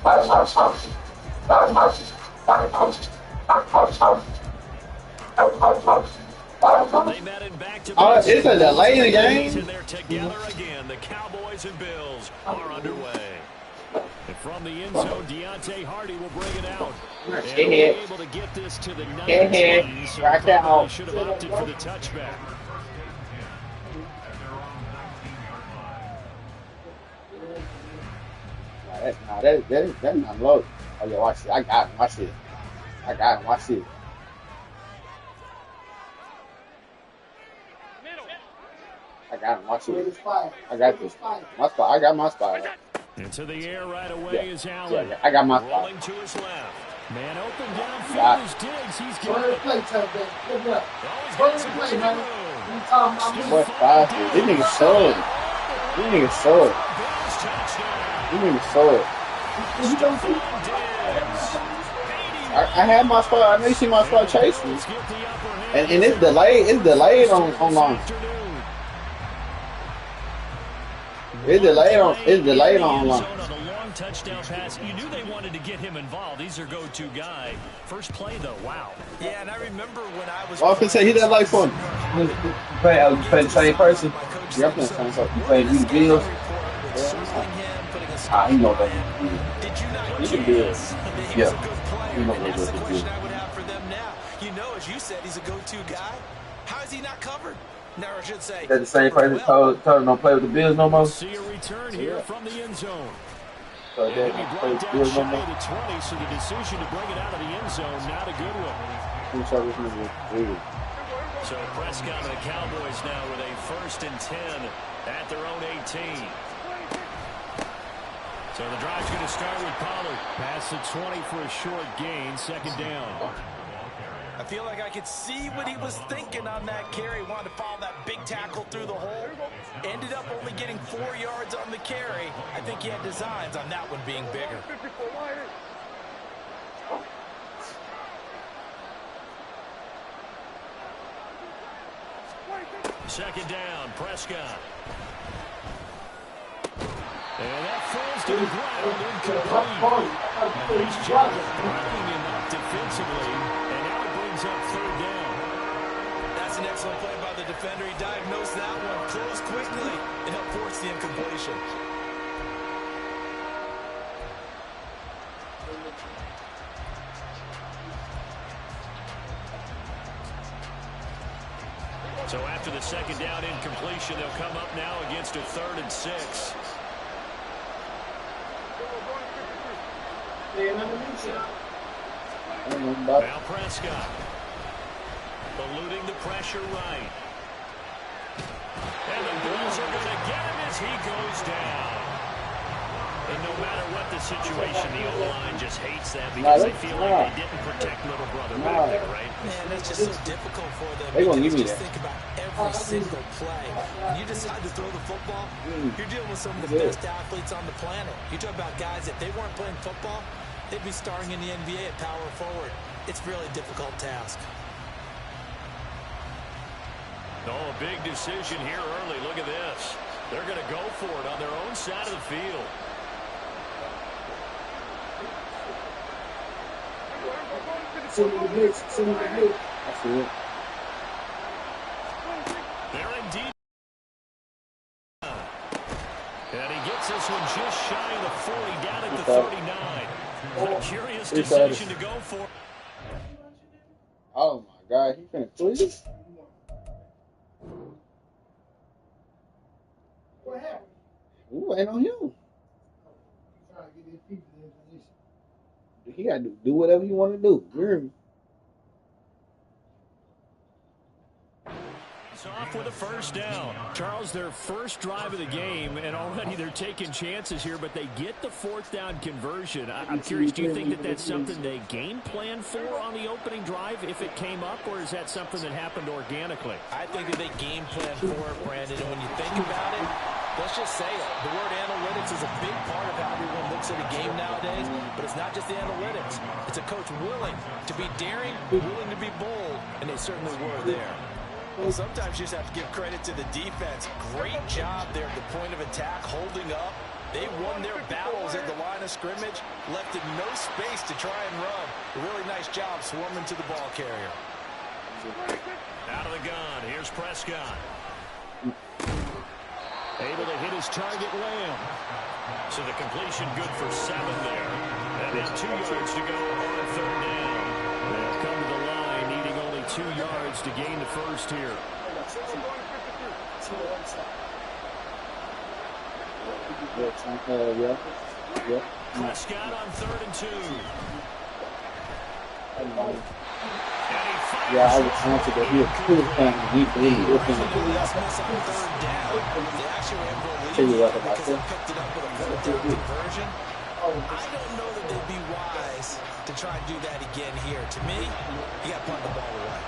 They met in back-to-back It's a delay in the and game. they're together again. The Cowboys and Bills are underway. And from the end zone, Deontay Hardy will bring it out. And will be able to get this to the 19, so probably should have opted for the touchback. That's not low. Oh yeah, watch it. I got him. Watch it. I got him. Watch it. I got him. Watch it. I got this. My spot. I got my spot. Into the air right away is Allen. Yeah, I got my spot. Rolling to his left. Man open downfield is Diggs. He's got it. What five? These niggas sold. These niggas sold. These niggas sold. I had my spot. I know you see my spot chasing. And it's delayed. It's delayed on line. It's delayed on line. Touchdown pass. You knew they wanted to get him involved. He's their go-to guy. First play, though. Wow. Yeah, and I remember when I was... I can say he that like fun. You play the same person? Yeah, I'm playing the same person. You play these videos? You know that. Did you not You can do it. Yeah. You know what That's the to do. question I would have for them now. You know, as you said, he's a go-to guy. How is he not covered? Now, I should say... That the same person told him don't play with the Bills no more? See a return here from the end zone. So And he brought it down shy of the 20, so the decision to bring it out of the end zone, not a good one. So Prescott and the Cowboys now with a 1st and 10 at their own 18. So the drive's going to start with Pollard. Pass the 20 for a short gain, 2nd down. I feel like I could see what he was thinking on that carry. Wanted to follow that big tackle through the hole. Ended up only getting 4 yards on the carry. I think he had designs on that one being bigger. Second down, Prescott. And that falls to the ground incomplete. Nice job breaking him up defensively, and now it brings up 3rd down. That's an excellent play by the defender. He diagnosed that one, closed quickly, and helped force the incompletion. So after the 2nd down incompletion, they'll come up now against a 3rd and 6. Now Prescott. Eluding the pressure right. And the Bills are going to get him as he goes down. And no matter what the situation, the O-line just hates that because they feel like they didn't protect little brother back there, right? Man, that's just so difficult for them. They gonna give me just that. think about every single play. When you decide to throw the football, you're dealing with some of the best athletes on the planet. You talk about guys, if they weren't playing football, they'd be starring in the NBA at power forward. It's a really difficult task. Oh, a big decision here early. Look at this. They're going to go for it on their own side of the field. That's it. They're in deep. And he gets this one just shy of the 40, down at the 39. What a curious decision to go for. Oh my God, he finna tweet. What happened? Ooh, ain't on you. Trying to get these people in position. He got to do whatever you want to do. You hear me? Off with a 1st down. Charles, their first drive of the game, and already they're taking chances here, but they get the 4th down conversion. I'm curious, do you think that that's something they game plan for on the opening drive if it came up, or is that something that happened organically? I think that they game plan for it, Brandon, and when you think about it, let's just say it. The word analytics is a big part of how everyone looks at a game nowadays, but it's not just the analytics. It's a coach willing to be daring, willing to be bold, and they certainly were there. Well, sometimes you just have to give credit to the defense. Great job there at the point of attack, holding up, They won their battles at the line of scrimmage, left in no space to try and run. A really nice job swarming to the ball carrier. Out of the gun, here's Prescott. Able to hit his target, Lamb. So the completion good for 7 there. And then 2 yards to go on 3rd down. They'll come to the line, needing only 2 yards to gain the first here. Prescott on 3rd and 2. Yeah, I was trying to go here. He was playing deep lead. Tell you what about that. I don't know that they'd be wise to try and do that again here. To me, you got to punt the ball away.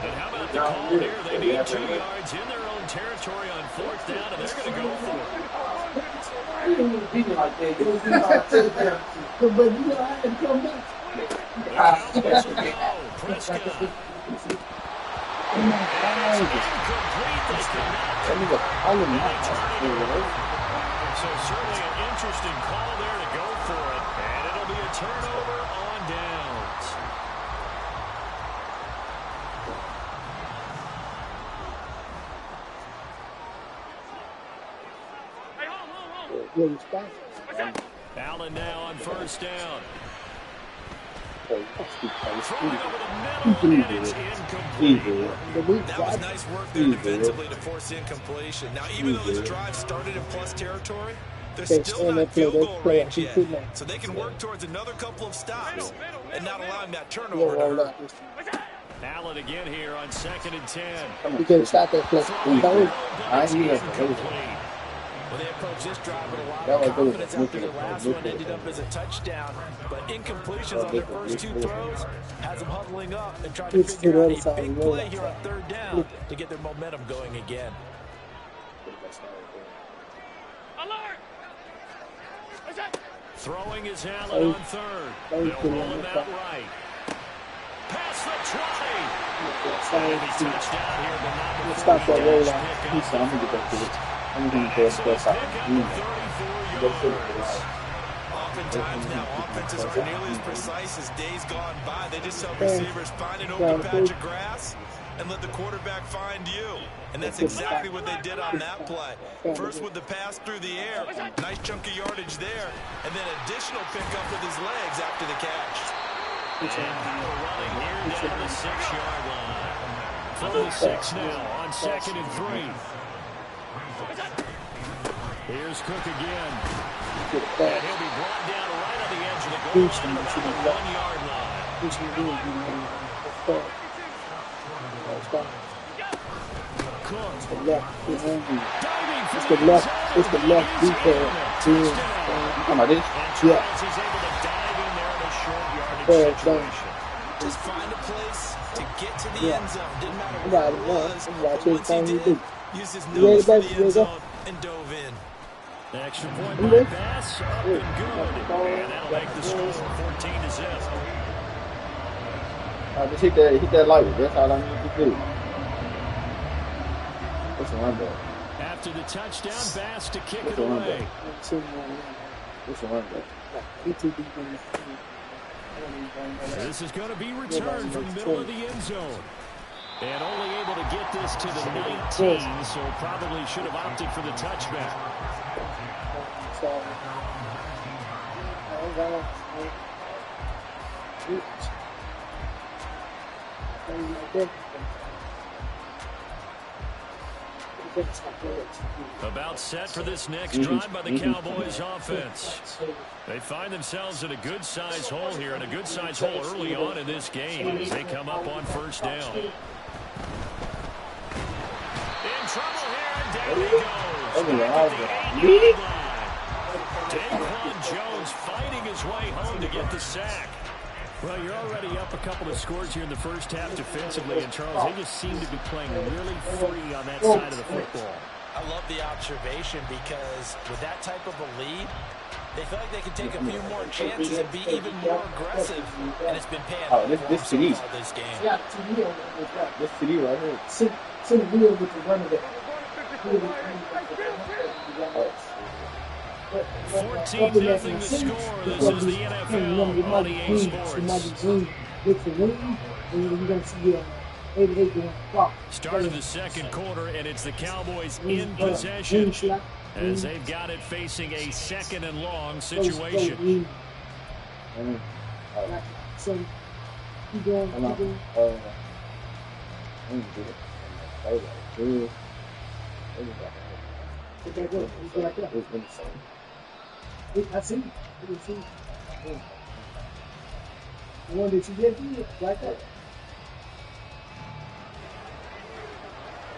And how about the call here? They need 2 yards in their own territory on 4th down, and they're going to go for it. But you know, I had to come back. Prescott. So certainly an interesting call there to go for it, and it'll be a turnover on downs. Allen now on 1st down. Throwing over the middle, and it's incomplete. That was nice work there defensively to force incompletion. Now, even though this drive started in plus territory, they're still not field goal range yet. So they can work towards another couple of stops and not allowing that turnover to hurt. Allen again here on 2nd and 10. You can start that play. Well, they approached this drive with a lot of confidence after the last one ended up as a touchdown. But incompletions on their first 2 throws has them huddling up and trying to figure out a big play here on 3rd down to get their momentum going again. Throwing is Allen on 3rd. They'll roll him out right. Pass the 20. And he touchdown here, but not before Stop that roll the out. pickup. I'm going to get back to it. I'm going to go Excellent back pickup to of 34 yards. Oftentimes now offenses aren't nearly as precise as days gone by. They just help receivers find an open patch of grass and let the quarterback find you. And that's exactly what they did on that play. First with the pass through the air, nice chunk of yardage there, and then additional pickup with his legs after the catch. And Howell running here down the 6-yard line. From the 6 now on 2nd and 3. Here's Cook again. And he'll be brought down right on the edge of the goal line at about the 1-yard line. Cook. It's the left detail. Come on, this. Yeah. He's able to dive in there in a short yardage situation. Just find a place to get to the end zone. Didn't matter Right, where it right. was. Right, But once he right, did, right. used his You nose for ready, the baby? end zone and dove in. The extra point You by ready? Bass, up and good. And that'll make the score 14-0. Just hit that light. That's all I need to do. What's the run back? After the touchdown, Bass to kick What's it the run away. back? What's the run back? This is going to be returned from the middle of the end zone. And only able to get this to the 19, so probably should have opted for the touchback. About set for this next drive by the Cowboys offense. They find themselves in a good-sized hole here, and a good-sized hole early on in this game as they come up on 1st down. In trouble here, and down he goes. Daquan Jones fighting his way home to get the sack. Well, you're already up a couple of scores here in the first half defensively, and Charles, they just seem to be playing really free on that side of the football. I love the observation because with that type of a lead, they feel like they can take a few more chances and be even more aggressive, and it's been paying off this for them CD. so far this game. Yeah, to me, This CD right here. sit the wheel with the running back. 14-0 the score. This is the NFL on EA Sports. Start of the second quarter, and it's the Cowboys in possession as they've got it facing a 2nd and long situation. I see. The one that you did like that.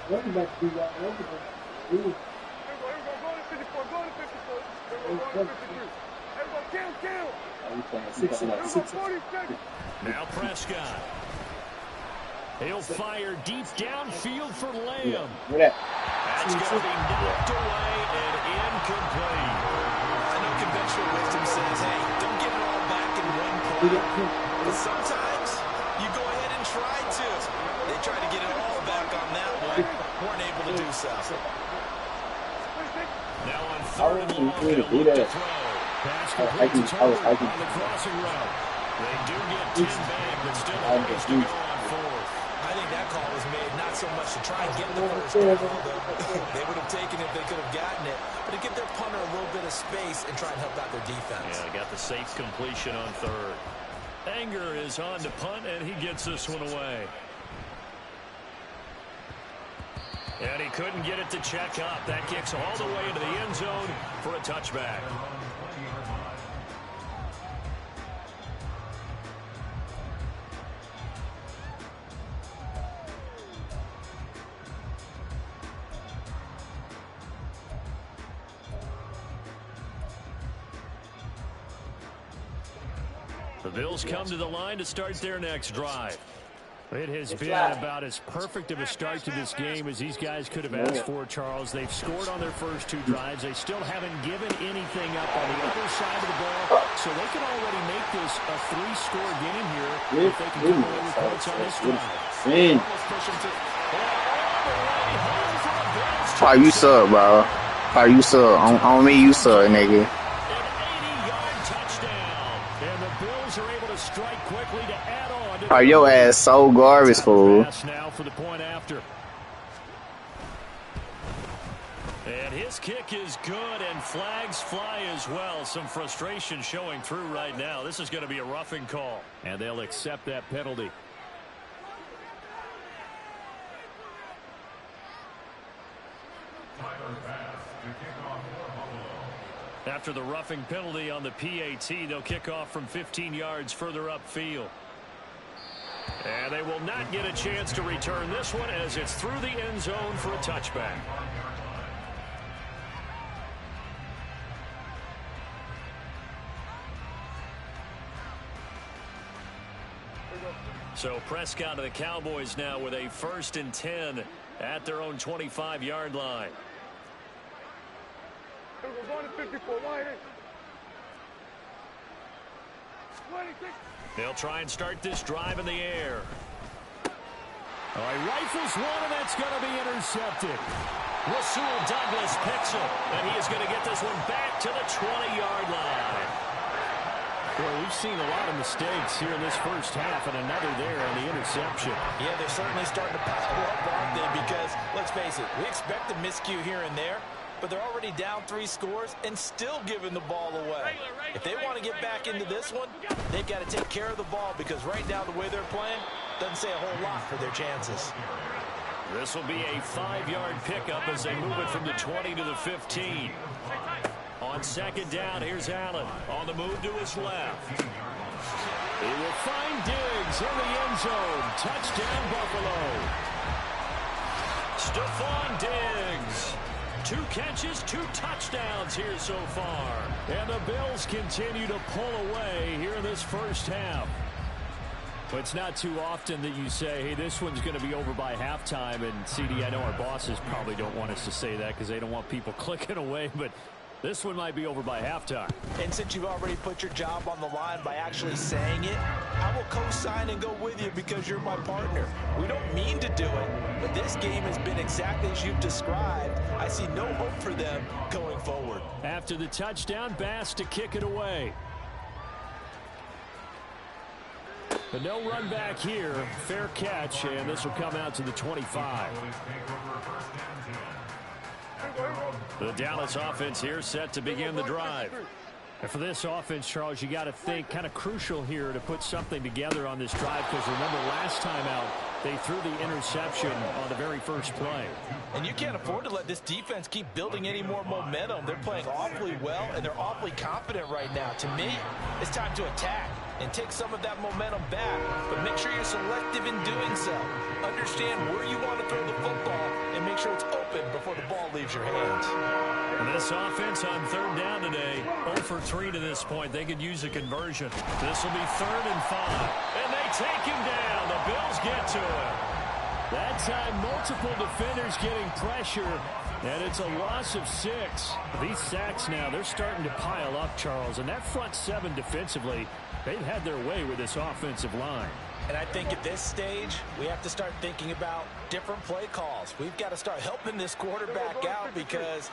Running back do that. Everybody Now Prescott. He'll fire deep downfield for Lamb. That's going to be knocked away and incomplete. I know conventional wisdom says, hey, don't get it all back in one play. But sometimes you go ahead and try to. They tried to get it all back on that one. Weren't able to do so. Now on 3rd and long, they'll look to throw. Pass complete to Tucker on the crossing route. They do get 10 back, but still a ways to go on 4th. I think that call was made not so much to try and get the first down, although they would have taken it if they could have gotten it, but to give their punter a little bit of space and try and help out their defense. Yeah, got the safe completion on 3rd. Anger is on to punt, and he gets this one away. And he couldn't get it to check up. That kicks all the way into the end zone for a touchback. The Bills come to the line to start their next drive. It has been about as perfect of a start to this game as these guys could have asked for, Charles. They've scored on their first 2 drives. They still haven't given anything up on the other side of the ball, so they can already make this a 3-score game here if they can come away with points on this drive. How you suck, bro? How you suck? On me, you suck, nigga. Are your ass so garbage, fool? Now for the point after. And his kick is good, and flags fly as well. Some frustration showing through right now. This is going to be a roughing call, and they'll accept that penalty. After the roughing penalty on the PAT, they'll kick off from 15 yards further upfield. And they will not get a chance to return this one as it's through the end zone for a touchback. So Prescott of the Cowboys now with a 1st and 10 at their own 25-yard line. They'll try and start this drive in the air. All right, rifles one, and that's going to be intercepted. Rasul Douglas picks it, and he is going to get this one back to the 20-yard line. Well, we've seen a lot of mistakes here in this first half, and another there on the interception. Yeah, they're certainly starting to pile up, aren't they? Because, let's face it, we expect a miscue here and there, but they're already down 3 scores and still giving the ball away. If they want to get back into this one, they've got to take care of the ball, because right now the way they're playing doesn't say a whole lot for their chances. This will be a 5-yard pickup as they move it from the 20 to the 15. On 2nd down, here's Allen on the move to his left. He will find Diggs in the end zone. Touchdown, Buffalo. Stephon Diggs. 2 catches, 2 touchdowns here so far. And the Bills continue to pull away here in this first half. But it's not too often that you say, hey, this one's going to be over by halftime. And, CD, I know our bosses probably don't want us to say that because they don't want people clicking away. But This one might be over by halftime. And since you've already put your job on the line by actually saying it, I will co-sign and go with you because you're my partner. We don't mean to do it, but this game has been exactly as you've described. I see no hope for them going forward. After the touchdown, Bass to kick it away. But no run back here. Fair catch, and this will come out to the 25. The Dallas offense here set to begin the drive. And for this offense, Charles, you got to think kind of crucial here to put something together on this drive because remember last time out they threw the interception on the very first play. And you can't afford to let this defense keep building any more momentum. They're playing awfully well, and they're awfully confident right now. To me, it's time to attack and take some of that momentum back, but make sure you're selective in doing so. Understand where you want to throw the football and make sure it's open before the ball leaves your hands. And this offense on third down today, 0 for 3 to this point. They could use a conversion. This will be 3rd and 5. And they take him down. The Bills get to him. That time, multiple defenders getting pressure, and it's a loss of 6. These sacks now, they're starting to pile up, Charles. And that front 7 defensively, they've had their way with this offensive line. And I think at this stage, we have to start thinking about different play calls. We've got to start helping this quarterback out because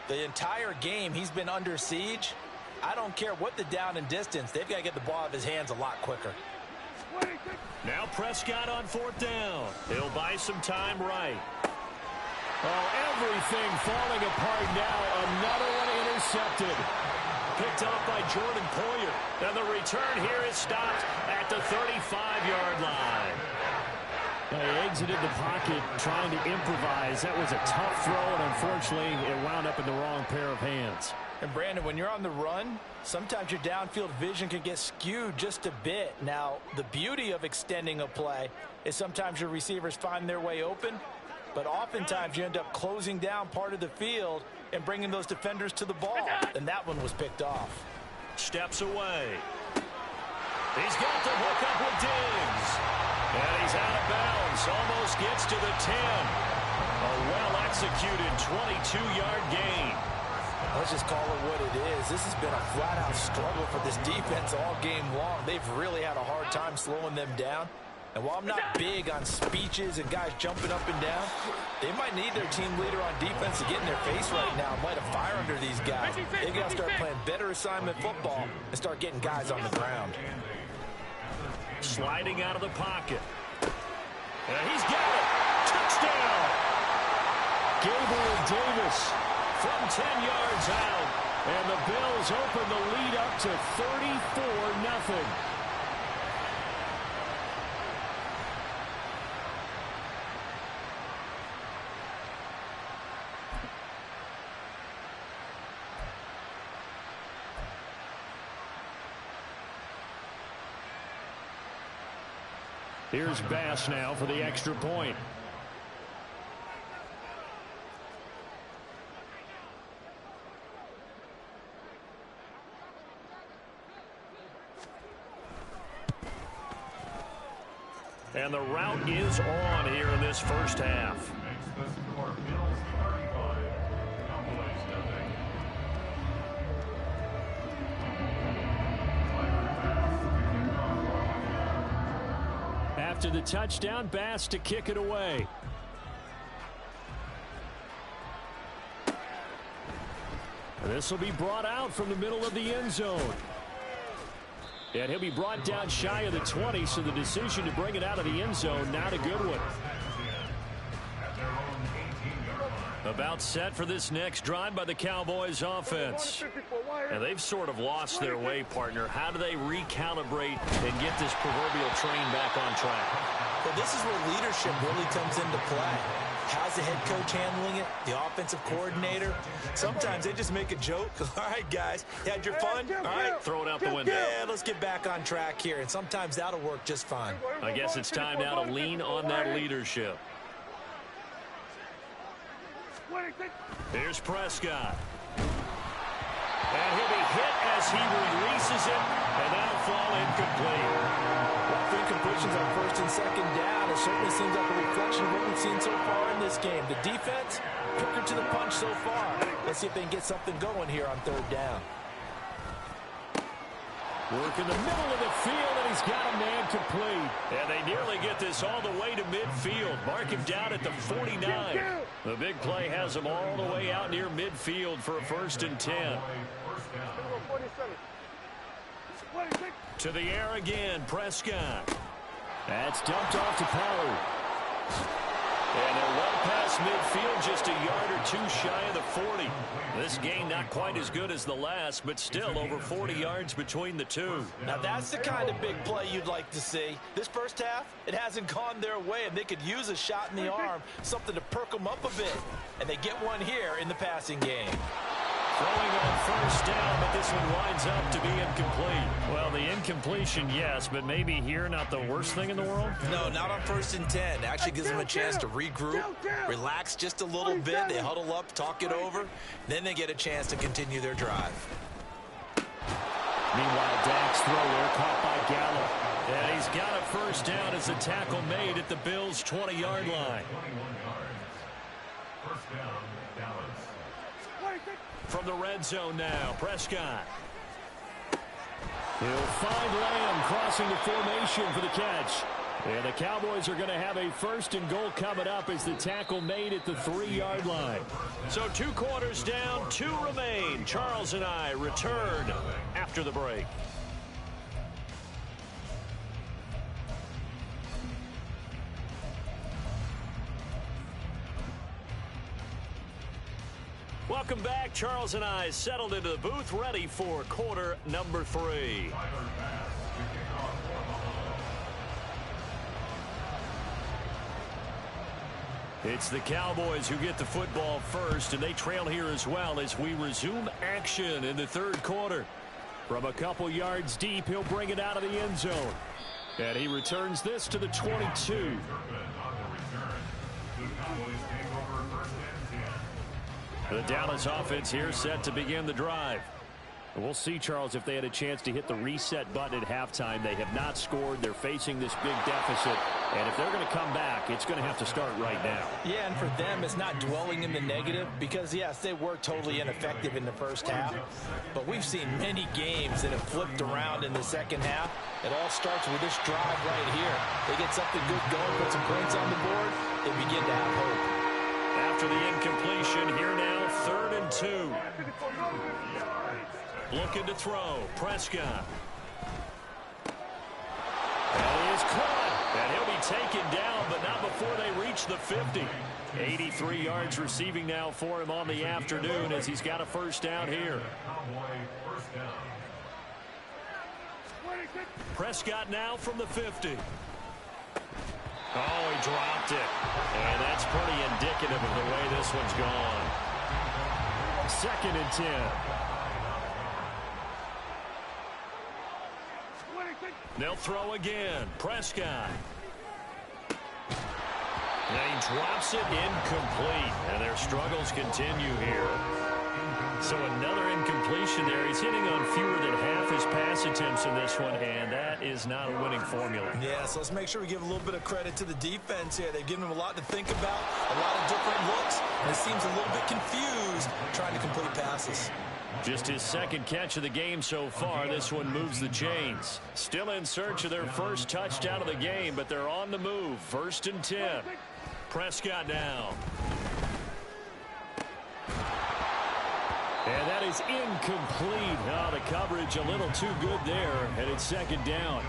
the entire game he's been under siege. I don't care what the down and distance. They've got to get the ball out of his hands a lot quicker. Now Prescott on 4th down. He'll buy some time right. Oh, everything falling apart now. Another one intercepted. Picked off by Jordan Poyer. And the return here is stopped at the 35-yard line. He exited the pocket trying to improvise. That was a tough throw, and unfortunately, it wound up in the wrong pair of hands. And, Brandon, when you're on the run, sometimes your downfield vision can get skewed just a bit. Now, the beauty of extending a play is sometimes your receivers find their way open, but oftentimes you end up closing down part of the field and bringing those defenders to the ball. And that one was picked off. Steps away. He's got the hook up with Diggs. And he's out of bounds. Almost gets to the 10. A well-executed 22-yard gain. Let's just call it what it is. This has been a flat-out struggle for this defense all game long. They've really had a hard time slowing them down. And while I'm not big on speeches and guys jumping up and down, they might need their team leader on defense to get in their face right now and light a fire under these guys. They've got to start playing better assignment football and start getting guys on the ground. Sliding out of the pocket. And he's got it. Touchdown. Gabriel Davis from 10 yards out. And the Bills open the lead up to 34-0. Here's Bass now for the extra point. And the route is on here in this first half. After the touchdown, Bass to kick it away. This will be brought out from the middle of the end zone. And he'll be brought down shy of the 20, so the decision to bring it out of the end zone, not a good one. About set for this next drive by the Cowboys offense. And they've sort of lost their way, partner. How do they recalibrate and get this proverbial train back on track? Well, this is where leadership really comes into play. How's the head coach handling it? The offensive coordinator? Sometimes they just make a joke. All right, guys, you had your fun? All right, throw it out the window. Yeah, let's get back on track here. And sometimes that'll work just fine. I guess it's time now to lean on that leadership. Here's Prescott. And he'll be hit as he releases it, and that'll fall incomplete. Well, if incomplete situations on first and second down. It certainly seems like a reflection of what we've seen so far in this game. The defense, quicker to the punch so far. Let's see if they can get something going here on third down. Work in the middle of the field, and he's got a man complete. And they nearly get this all the way to midfield. Mark him down at the 49. The big play has him all the way out near midfield for a 1st and 10. To the air again, Prescott. That's dumped off to Pollard. And they're well past midfield, just a yard or two shy of the 40. This game not quite as good as the last, but still over 40 yards between the two. Now that's the kind of big play you'd like to see. This first half, it hasn't gone their way, and they could use a shot in the arm, something to perk them up a bit. And they get one here in the passing game. Throwing on 1st down, but this one winds up to be incomplete. Well, the incompletion, yes, but maybe here not the worst thing in the world? No, not on 1st and 10. Actually gives them a chance to regroup, relax just a little bit. They huddle up, talk it over. Then they get a chance to continue their drive. Meanwhile, Dak's thrower caught by Gallup. And he's got a 1st down as a tackle made at the Bills' 20-yard line. From the red zone now, Prescott. He'll find Lamb crossing the formation for the catch. And the Cowboys are going to have a 1st and goal coming up as the tackle made at the 3-yard line. So 2 quarters down, 2 remain. Charles and I return after the break. Welcome back. Charles and I settled into the booth, ready for quarter number 3. It's the Cowboys who get the football first, and they trail here as well as we resume action in the 3rd quarter. From a couple yards deep, he'll bring it out of the end zone. And he returns this to the 22. The Dallas offense here set to begin the drive. We'll see, Charles, if they had a chance to hit the reset button at halftime. They have not scored. They're facing this big deficit. And if they're going to come back, it's going to have to start right now. Yeah, and for them, it's not dwelling in the negative because, yes, they were totally ineffective in the first half. But we've seen many games that have flipped around in the second half. It all starts with this drive right here. They get something good going, put some points on the board, they begin to have hope. After the incompletion, here now, 3rd and 2. Looking to throw, Prescott. And he is caught, and he'll be taken down, but not before they reach the 50. 83 yards receiving now for him on the afternoon as he's got a 1st down here. Prescott now from the 50. Oh, he dropped it. And that's pretty indicative of the way this one's gone. 2nd and 10. They'll throw again. Prescott. And he drops it incomplete. And their struggles continue here. So another incompletion there. He's hitting on fewer than half his pass attempts in this one, and that is not a winning formula. Yeah, so let's make sure we give a little bit of credit to the defense here. They've given him a lot to think about, a lot of different looks, and it seems a little bit confused trying to complete passes. Just his 2nd catch of the game so far. This one moves the chains. Still in search of their 1st touchdown of the game, but they're on the move. 1st and 10. Prescott now. And that is incomplete. Oh, the coverage a little too good there, and it's 2nd down.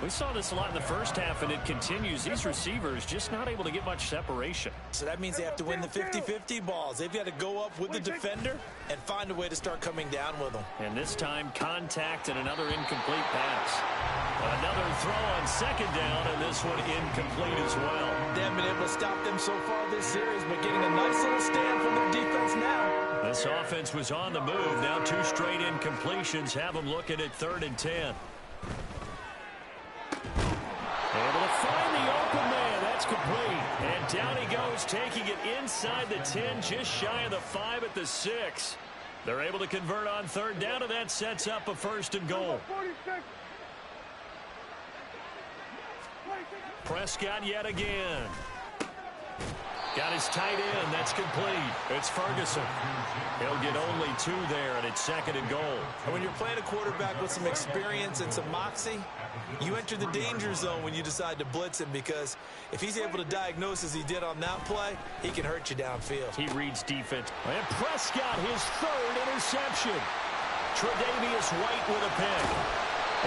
We saw this a lot in the first half, and it continues. These receivers just not able to get much separation. So that means they have to win the 50-50 balls. They've got to go up with the defender and find a way to start coming down with them. And this time, contact and another incomplete pass. Another throw on 2nd down, and this one incomplete as well. They haven't been able to stop them so far this series, but getting a nice little stand from their defense now. This offense was on the move. Now 2 straight incompletions have them looking at 3rd and 10. Able to find the open man. That's complete. And down he goes, taking it inside the 10, just shy of the 5 at the 6. They're able to convert on 3rd down, and that sets up a 1st and goal. Prescott yet again. Got his tight end. That's complete. It's Ferguson. He'll get only 2 there, and it's 2nd and goal. And when you're playing a quarterback with some experience and some moxie, you enter the danger zone when you decide to blitz him, because if he's able to diagnose as he did on that play, he can hurt you downfield. He reads defense. And Prescott, his 3rd interception. Tre'Davious White with a pick.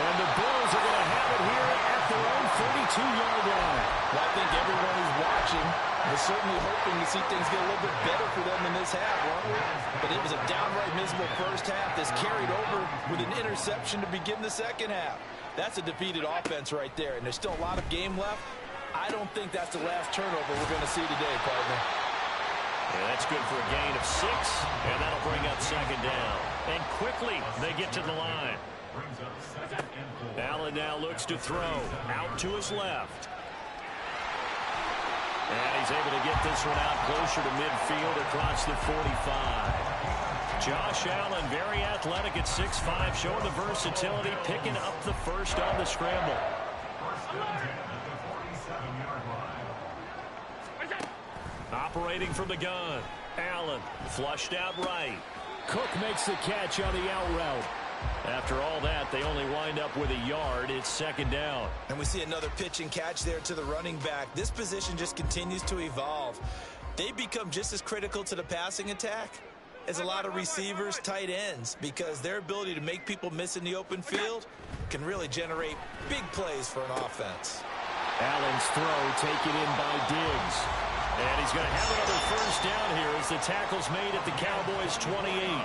And the Bills are going to have it here at their own 42-yard line. Well, I think everyone who's watching is certainly hoping to see things get a little bit better for them in this half, weren't we? But it was a downright miserable first half that's carried over with an interception to begin the second half. That's a defeated offense right there, and there's still a lot of game left. I don't think that's the last turnover we're going to see today, partner. Yeah, that's good for a gain of 6, and that'll bring up 2nd down. And quickly, they get to the line. Allen now looks to throw. Out to his left. And he's able to get this one out closer to midfield across the 45. Josh Allen, very athletic at 6'5", showing the versatility, picking up the first on the scramble. Operating from the gun. Allen flushed out right. Cook makes the catch on the out route. After all that, they only wind up with a yard. It's 2nd down. And we see another pitch and catch there to the running back. This position just continues to evolve. They become just as critical to the passing attack as a lot of receivers, tight ends, because their ability to make people miss in the open field can really generate big plays for an offense. Allen's throw taken in by Diggs. And he's going to have another first down here as the tackle's made at the Cowboys' 28.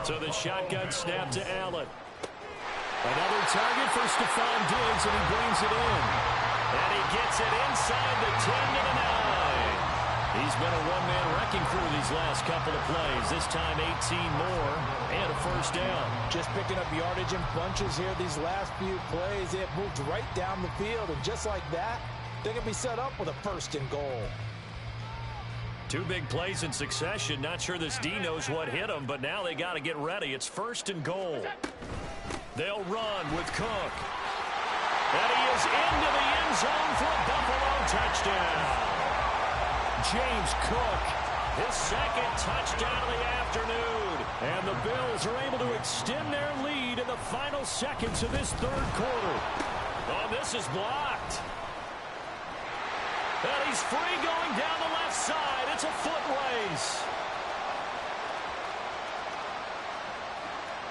So the shotgun snap to Allen. Another target for Stephon Diggs, and he brings it in. And he gets it inside the 10 to the 9. He's been a one-man wrecking crew these last couple of plays. This time 18 more and a first down. Just picking up yardage in bunches here these last few plays. They have moved right down the field, and just like that, they can be set up with a 1st and goal. 2 big plays in succession. Not sure this D knows what hit him, but now they got to get ready. It's 1st and goal. They'll run with Cook. And he is into the end zone for a Buffalo touchdown. James Cook, his 2nd touchdown of the afternoon. And the Bills are able to extend their lead in the final seconds of this 3rd quarter. Oh, this is blocked. And he's free going down the left side. It's a foot race.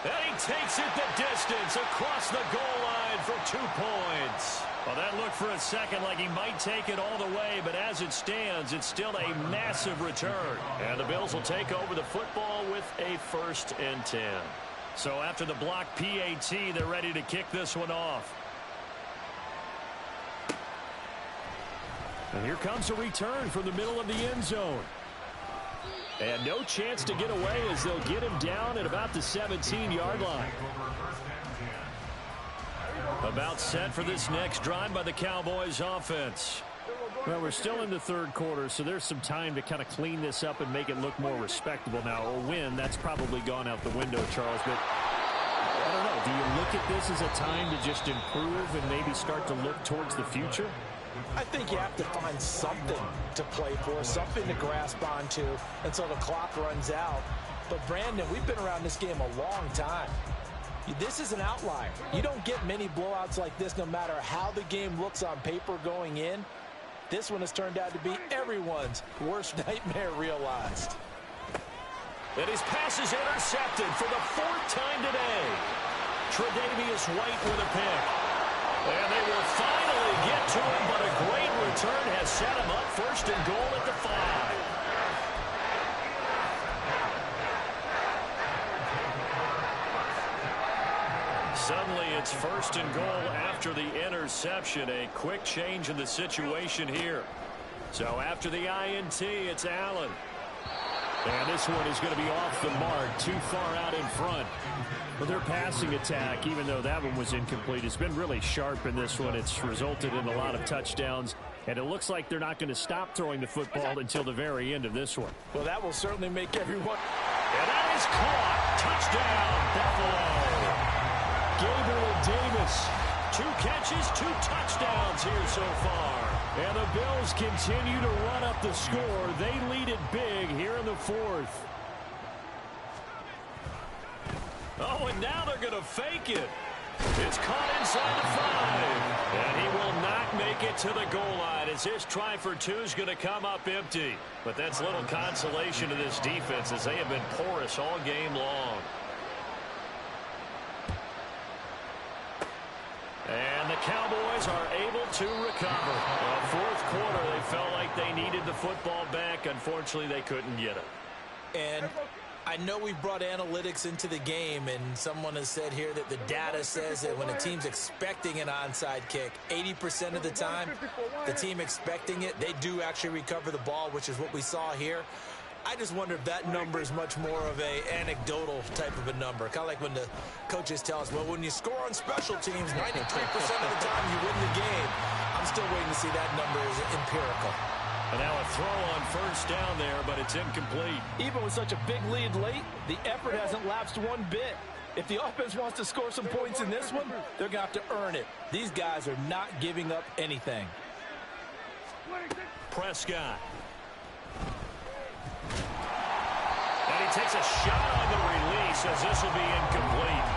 And he takes it the distance across the goal line for 2 points. Well, that looked for a second like he might take it all the way, but as it stands, it's still a massive return. And the Bills will take over the football with a 1st and 10. So after the block PAT, they're ready to kick this one off. And here comes a return from the middle of the end zone. And no chance to get away as they'll get him down at about the 17-yard line. About set for this next drive by the Cowboys offense. Well, we're still in the 3rd quarter, so there's some time to kind of clean this up and make it look more respectable. Now, a win, that's probably gone out the window, Charles, but I don't know. Do you look at this as a time to just improve and maybe start to look towards the future? I think you have to find something to play for, something to grasp onto until the clock runs out. But, Brandon, we've been around this game a long time. This is an outlier. You don't get many blowouts like this no matter how the game looks on paper going in. This one has turned out to be everyone's worst nightmare realized. And his pass is intercepted for the 4th time today. Tre'Davious White with a pick. And they will finally get to him, but a great return has set him up 1st and goal at the 5. Suddenly it's 1st and goal after the interception. A quick change in the situation here. So after the INT, it's Allen. And this one is going to be off the mark, too far out in front. Well, their passing attack, even though that one was incomplete, has been really sharp in this one. It's resulted in a lot of touchdowns, and it looks like they're not going to stop throwing the football until the very end of this one. Well, that will certainly make everyone. And that is caught. Touchdown, Buffalo. Gabriel Davis, 2 catches, 2 touchdowns here so far. And the Bills continue to run up the score. They lead it big here in the 4th. Oh, and now they're going to fake it. It's caught inside the 5. And he will not make it to the goal line as his try for 2 is going to come up empty. But that's little consolation to this defense as they have been porous all game long. And the Cowboys are able to recover. Well, 4th quarter, they felt like they needed the football back. Unfortunately, they couldn't get it. And I know we brought analytics into the game, and someone has said here that the data says that when a team's expecting an onside kick, 80% of the time, the team expecting it, they do actually recover the ball, which is what we saw here. I just wonder if that number is much more of a anecdotal type of a number. Kind of like when the coaches tell us, well, when you score on special teams, 93% of the time you win the game. I'm still waiting to see that number is empirical. And now a throw on 1st down there, but it's incomplete. Even with such a big lead late, the effort hasn't lapsed one bit. If the offense wants to score some points in this one, they're going to have to earn it. These guys are not giving up anything. Prescott. And he takes a shot on the release as this will be incomplete.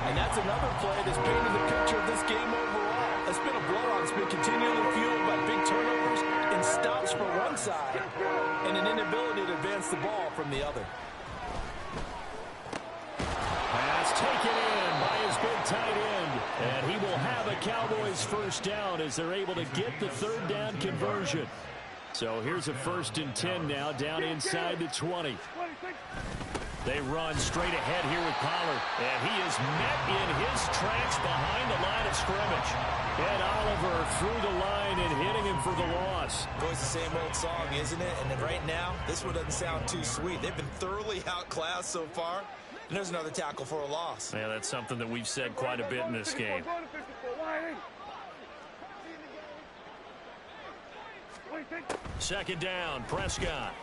And that's another play that's painted the picture of this game overall. It's been a blowout. It's been continually fueled by big turnovers and stops for one side and an inability to advance the ball from the other. Pass taken in by his big tight end. And he will have a Cowboys 1st down as they're able to get the 3rd down conversion. So here's a 1st and 10 now down inside the 20. They run straight ahead here with Pollard. And he is met in his tracks behind the line of scrimmage. And Oliver through the line and hitting him for the loss. Boy, it's the same old song, isn't it? And right now, this one doesn't sound too sweet. They've been thoroughly outclassed so far. And there's another tackle for a loss. Yeah, that's something that we've said quite a bit in this game. 2nd down, Prescott.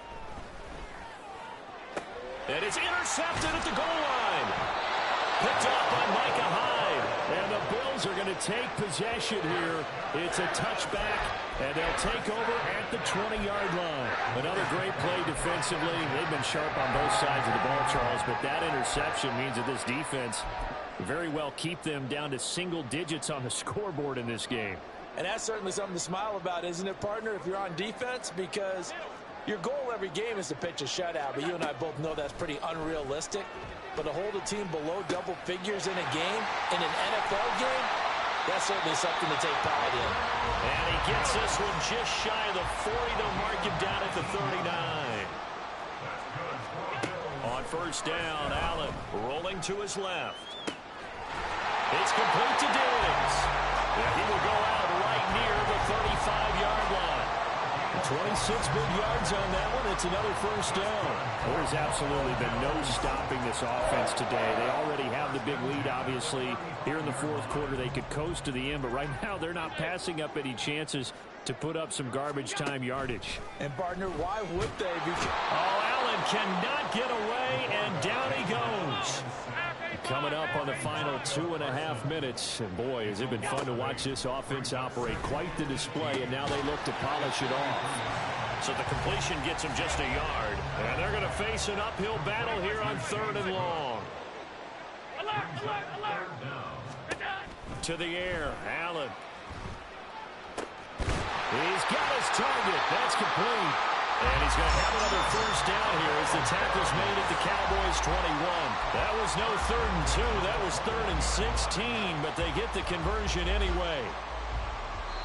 And it's intercepted at the goal line. Picked up by Micah Hyde. And the Bills are going to take possession here. It's a touchback, and they'll take over at the 20-yard line. Another great play defensively. They've been sharp on both sides of the ball, Charles, but that interception means that this defense very well keep them down to single digits on the scoreboard in this game. And that's certainly something to smile about, isn't it, partner, if you're on defense? Because your goal every game is to pitch a shutout, but you and I both know that's pretty unrealistic. But to hold a team below double figures in a game, in an NFL game, that's certainly something to take pride in. And he gets this one just shy of the 40. They'll mark him down at the 39. On 1st down, Allen rolling to his left. It's complete to Diggs. And he will go out right near the 35-yard line. 26 big yards on that one. It's another 1st down. There's absolutely been no stopping this offense today. They already have the big lead, obviously. Here in the 4th quarter, they could coast to the end, but right now they're not passing up any chances to put up some garbage time yardage. And, partner, why would they? Allen cannot get away, and down he goes. Coming up on the final 2.5 minutes. And boy, has it been fun to watch this offense operate. Quite the display, and now they look to polish it off. So the completion gets them just a yard. And they're going to face an uphill battle here on 3rd and long. To the air, Allen. He's got his target. That's complete. And he's going to have another 1st down here as the tackle's made at the Cowboys 21. That was no 3rd and 2. That was 3rd and 16, but they get the conversion anyway.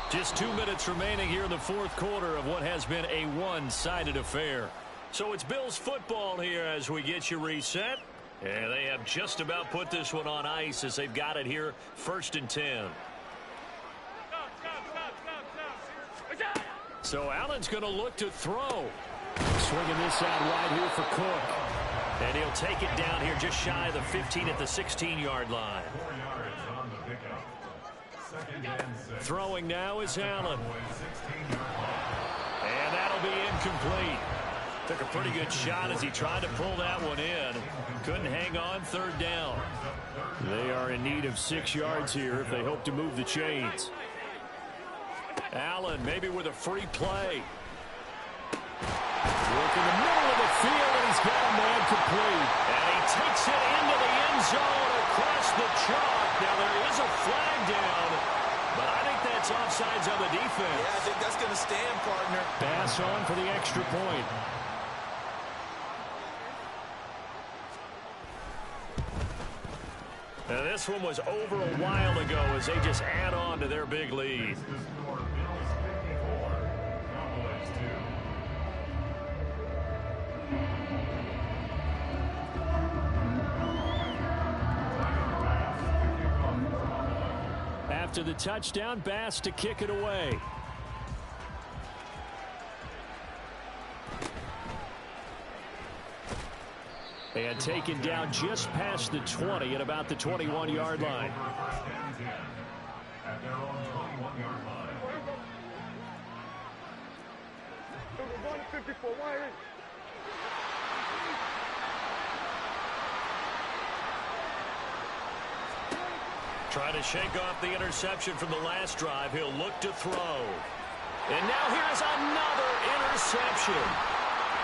Just 2 minutes remaining here in the 4th quarter of what has been a one-sided affair. So it's Bills football here as we get you reset. And they have just about put this one on ice as they've got it here, 1st and 10. So Allen's going to look to throw. Swinging this out wide here for Cook. And he'll take it down here just shy of the 15 at the 16-yard line. Throwing now is Allen. And that'll be incomplete. Took a pretty good shot as he tried to pull that one in. Couldn't hang on, 3rd down. They are are in need of 6 yards here if they hope to move the chains. Allen maybe with a free play. Work in the middle of the field, and he's got a man complete. And he takes it into the end zone across the chalk. Now there is a flag down, but I think that's offsides on the defense. Yeah, I think that's going to stand, partner. Pass on for the extra point. Now this one was over a while ago as they just add on to their big lead. After the touchdown, Bass to kick it away. And taken down just past the 20 at about the 21-yard line. Trying to shake off the interception from the last drive. He'll look to throw. And now here's another interception.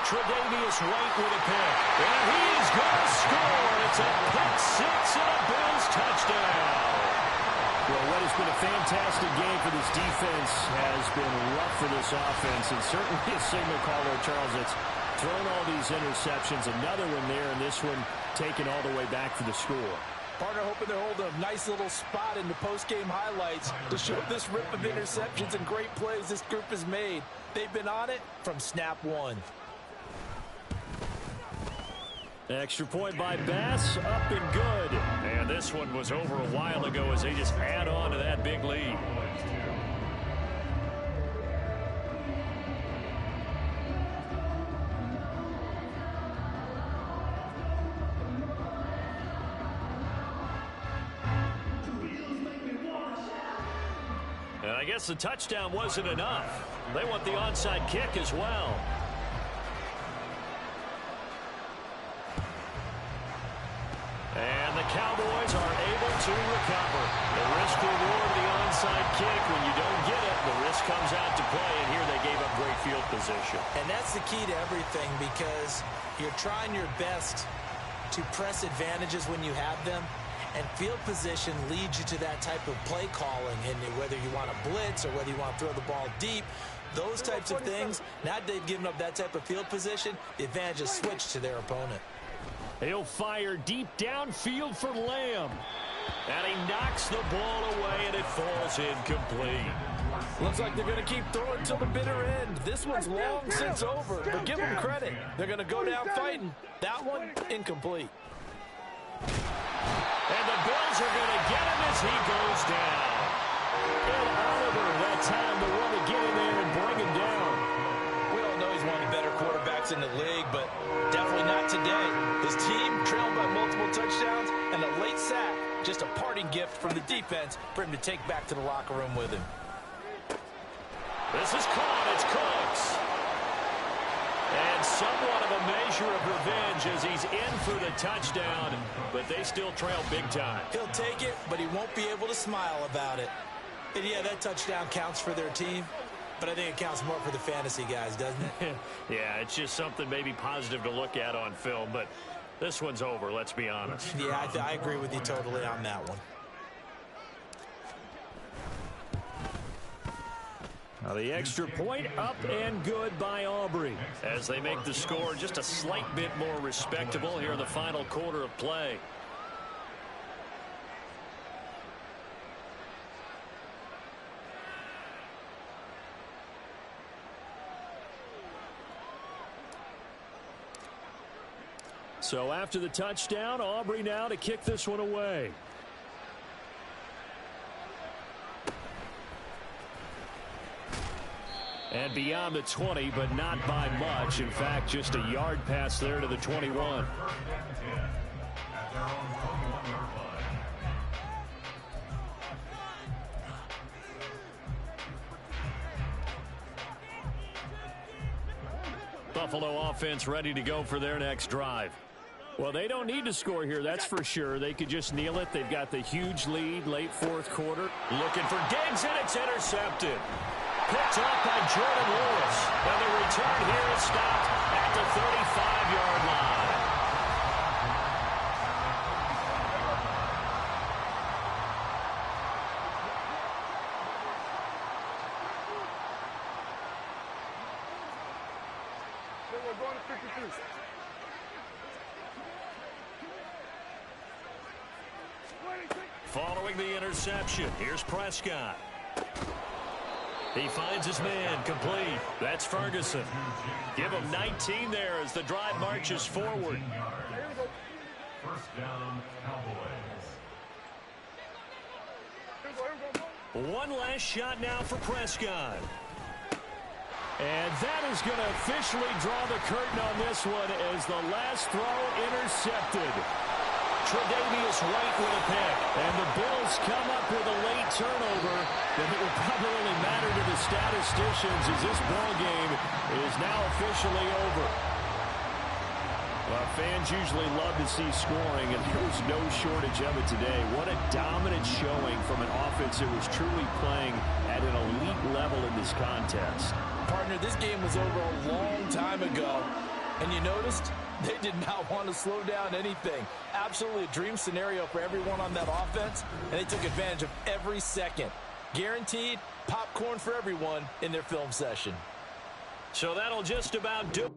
Tre'Davious White with a pick. And he's going to score. It's a pick six and a Bills touchdown. Well, what has been a fantastic game for this defense has been rough for this offense. And certainly a signal caller, Charles, that's thrown all these interceptions. Another one there, and this one taken all the way back for the score. Partner hoping they're holding a nice little spot in the post-game highlights to show this rip of interceptions and great plays this group has made. They've been on it from snap one. Extra point by Bass, up and good. And this one was over a while ago as they just add on to that big lead. And I guess the touchdown wasn't enough. They want the onside kick as well. And the Cowboys are able to recover. The risk reward of the onside kick. When you don't get it, the risk comes out to play. And here they gave up great field position. And that's the key to everything, because you're trying your best to press advantages when you have them. And field position leads you to that type of play calling. And whether you want to blitz or whether you want to throw the ball deep, those types of things, now that they've given up that type of field position, the advantage is switched to their opponent. He'll fire deep downfield for Lamb. And he knocks the ball away, and it falls incomplete. Looks like they're going to keep throwing till the bitter end. This one's long since over, but give them credit. They're going to go down fighting. That one, incomplete. And the Bills are going to get him as he goes down. And Oliver, that time, the one to get in there and bring him down. We all know he's one of the better quarterbacks in the league, but definitely not today. His team trailed by multiple touchdowns, and a late sack, just a parting gift from the defense for him to take back to the locker room with him. This is caught. It's Cooks. And somewhat of a measure of revenge as he's in for the touchdown, but they still trail big time. He'll take it, but he won't be able to smile about it. And yeah, that touchdown counts for their team, but I think it counts more for the fantasy guys, doesn't it? Yeah, it's just something maybe positive to look at on film, but this one's over, let's be honest. Yeah, I agree with you totally on that one. Now the extra point up and good by Aubrey as they make the score just a slight bit more respectable here in the final quarter of play. So after the touchdown, Aubrey now to kick this one away. And beyond the 20, but not by much. In fact, just a yard pass there to the 21. Buffalo offense ready to go for their next drive. Well, they don't need to score here, that's for sure. They could just kneel it. They've got the huge lead, late fourth quarter. Looking for Diggs, and it's intercepted. Picked up by Jordan Lewis. And the return here is stopped at the 35-yard line. Following the interception, here's Prescott. He finds his man, complete. That's Ferguson. Give him 19 there as the drive marches forward. First down, Cowboys. One last shot now for Prescott. And that is going to officially draw the curtain on this one as the last throw intercepted. Tre'Davious White with a pick. And the Bills come up with a late turnover that it will probably only matter to the statisticians as this ball game is now officially over. Well, fans usually love to see scoring, and there was no shortage of it today. What a dominant showing from an offense that was truly playing at an elite level in this contest. Partner, this game was over a long time ago, and you noticed they did not want to slow down anything. Absolutely a dream scenario for everyone on that offense, and they took advantage of every second. Guaranteed popcorn for everyone in their film session. So that'll just about do it.